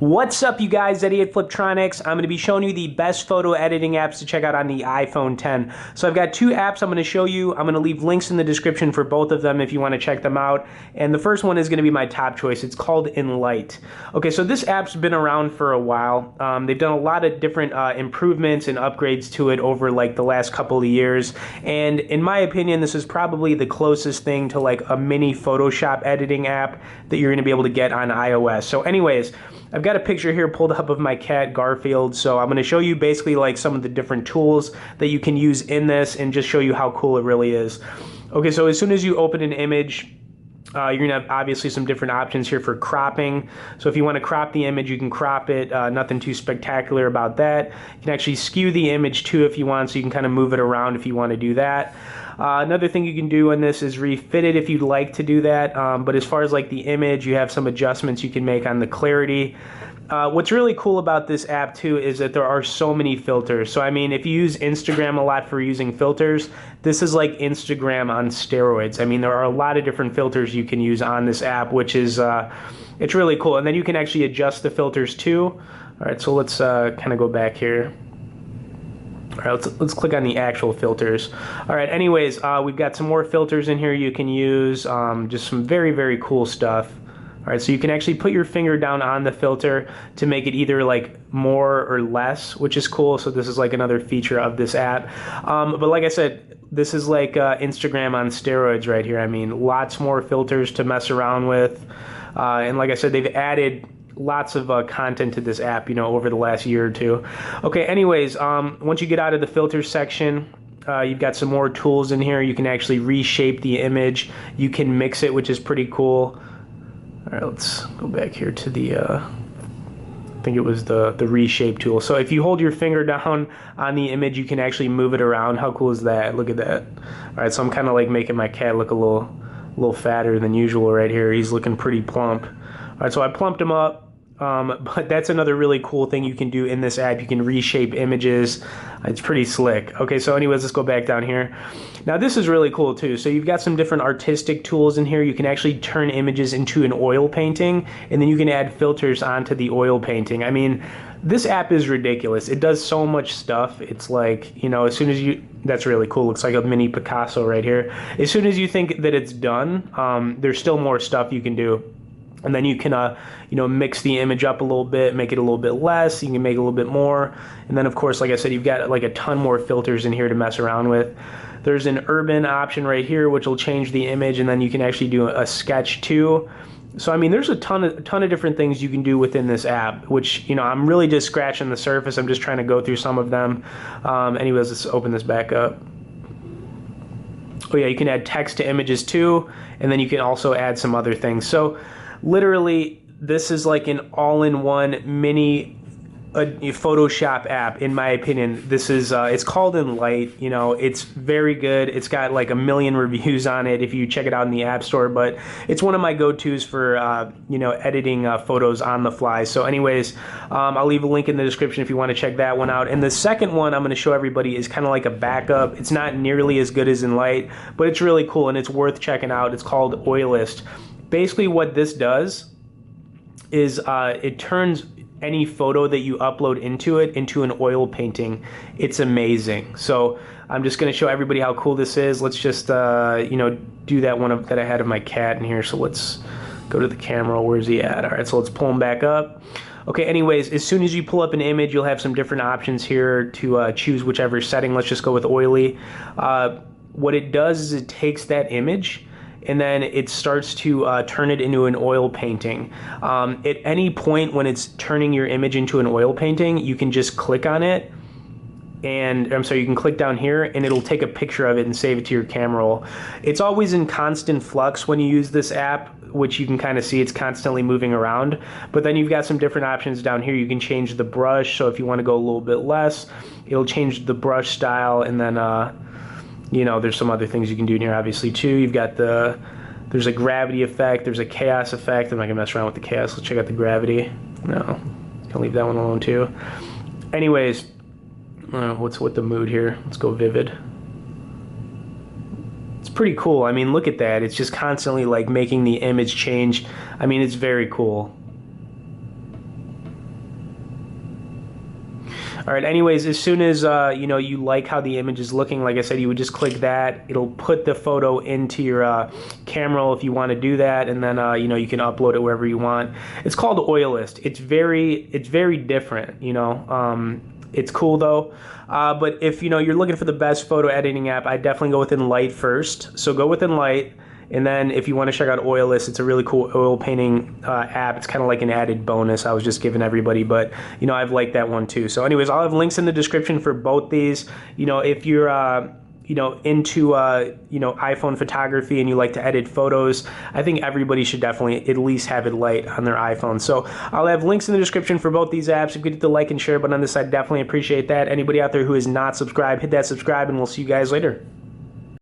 What's up, you guys? Eddie at Fliptronics. I'm going to be showing you the best photo editing apps to check out on the iPhone X. So I've got two apps I'm going to show you. I'm going to leave links in the description for both of them if you want to check them out. And the first one is going to be my top choice. It's called Enlight. Okay, so this app's been around for a while. They've done a lot of different improvements and upgrades to it over like the last couple of years. And in my opinion, this is probably the closest thing to like a mini Photoshop editing app that you're going to be able to get on iOS. So anyways, I've got a picture here pulled up of my cat Garfield, so I'm going to show you basically like some of the different tools that you can use in this and just show you how cool it really is. Okay, so as soon as you open an image, you're going to have obviously some different options here for cropping. So if you want to crop the image, you can crop it. Nothing too spectacular about that. You can actually skew the image too if you want, so you can kind of move it around if you want to do that. Another thing you can do on this is refit it if you'd like to do that. But as far as like the image, you have some adjustments you can make on the clarity. What's really cool about this app too is that there are so many filters. So I mean, if you use Instagram a lot for using filters, this is like Instagram on steroids. I mean, there are a lot of different filters you can use on this app, which is it's really cool. And then you can actually adjust the filters too. All right, so let's kind of go back here. All right, let's click on the actual filters. All right, anyways, we've got some more filters in here you can use, just some very, very cool stuff. All right, so you can actually put your finger down on the filter to make it either like more or less, which is cool. So this is like another feature of this app. But like I said, this is like Instagram on steroids right here. I mean, lots more filters to mess around with. And like I said, they've added lots of content to this app, you know, over the last year or two. Okay, anyways, once you get out of the filters section, you've got some more tools in here. You can actually reshape the image. You can mix it, which is pretty cool. All right, let's go back here to the, I think it was the Reshape Tool. So if you hold your finger down on the image, you can actually move it around. How cool is that? Look at that. All right, so I'm kind of like making my cat look a little fatter than usual right here. He's looking pretty plump. All right, so I plumped him up. But that's another really cool thing you can do in this app. You can reshape images. It's pretty slick. Okay, so anyways, let's go back down here. Now this is really cool too. So you've got some different artistic tools in here. You can actually turn images into an oil painting, and then you can add filters onto the oil painting. I mean, this app is ridiculous. It does so much stuff. It's like, you know, as soon as you, that's really cool. Looks like a mini Picasso right here. As soon as you think that it's done, there's still more stuff you can do. And then you can, you know, mix the image up a little bit, make it a little bit less. You can make it a little bit more. And then, of course, like I said, you've got like a ton more filters in here to mess around with. There's an urban option right here, which will change the image. And then you can actually do a sketch too. So, I mean, there's a ton of different things you can do within this app, which, you know, I'm really just scratching the surface. I'm just trying to go through some of them. Anyways, let's open this back up. Oh, yeah, you can add text to images too. And then you can also add some other things. So, literally, this is like an all-in-one mini Photoshop app, in my opinion. This is, it's called Enlight. You know, it's very good. It's got like 1 million reviews on it if you check it out in the App Store, but it's one of my go-tos for, you know, editing photos on the fly. So anyways, I'll leave a link in the description if you want to check that one out. And the second one I'm going to show everybody is kind of like a backup. It's not nearly as good as Enlight, but it's really cool and it's worth checking out. It's called Oilist. Basically what this does is it turns any photo that you upload into it into an oil painting. It's amazing. So I'm just going to show everybody how cool this is. Let's just you know, do that one that I had of my cat in here. So let's go to the camera. Where's he at? All right, so let's pull him back up. Okay, anyways, as soon as you pull up an image, you'll have some different options here to choose whichever setting. Let's just go with oily. What it does is it takes that image and then it starts to turn it into an oil painting. At any point when it's turning your image into an oil painting, you can just click on it, and I'm sorry, you can click down here and it'll take a picture of it and save it to your camera roll. It's always in constant flux when you use this app, which you can kind of see it's constantly moving around. But then you've got some different options down here. You can change the brush, so if you want to go a little bit less, it'll change the brush style, and then you know, there's some other things you can do in here obviously too. You've got there's a gravity effect, there's a chaos effect. I'm not gonna mess around with the chaos. Let's check out the gravity. No, can leave that one alone too. Anyways, what's with the mood here? Let's go vivid. It's pretty cool. I mean, look at that. It's just constantly like making the image change. I mean, it's very cool. All right, anyways, as soon as you know, you like how the image is looking, like I said, you would just click that. It'll put the photo into your camera roll if you want to do that, and then you know, you can upload it wherever you want. It's called Oilist. It's very different, you know. It's cool though. But if you know, you're looking for the best photo editing app, I definitely go with Enlight first. So go with Enlight. And then if you want to check out Oilist, it's a really cool oil painting app. It's kind of like an added bonus I was just giving everybody, but you know, I've liked that one too. So anyways, I'll have links in the description for both these. You know, if you're you know, into you know, iPhone photography and you like to edit photos, I think everybody should definitely at least have Enlight on their iPhone. So I'll have links in the description for both these apps. If you could hit the like and share button on this, I'd definitely appreciate that. Anybody out there who is not subscribed, hit that subscribe, and we'll see you guys later.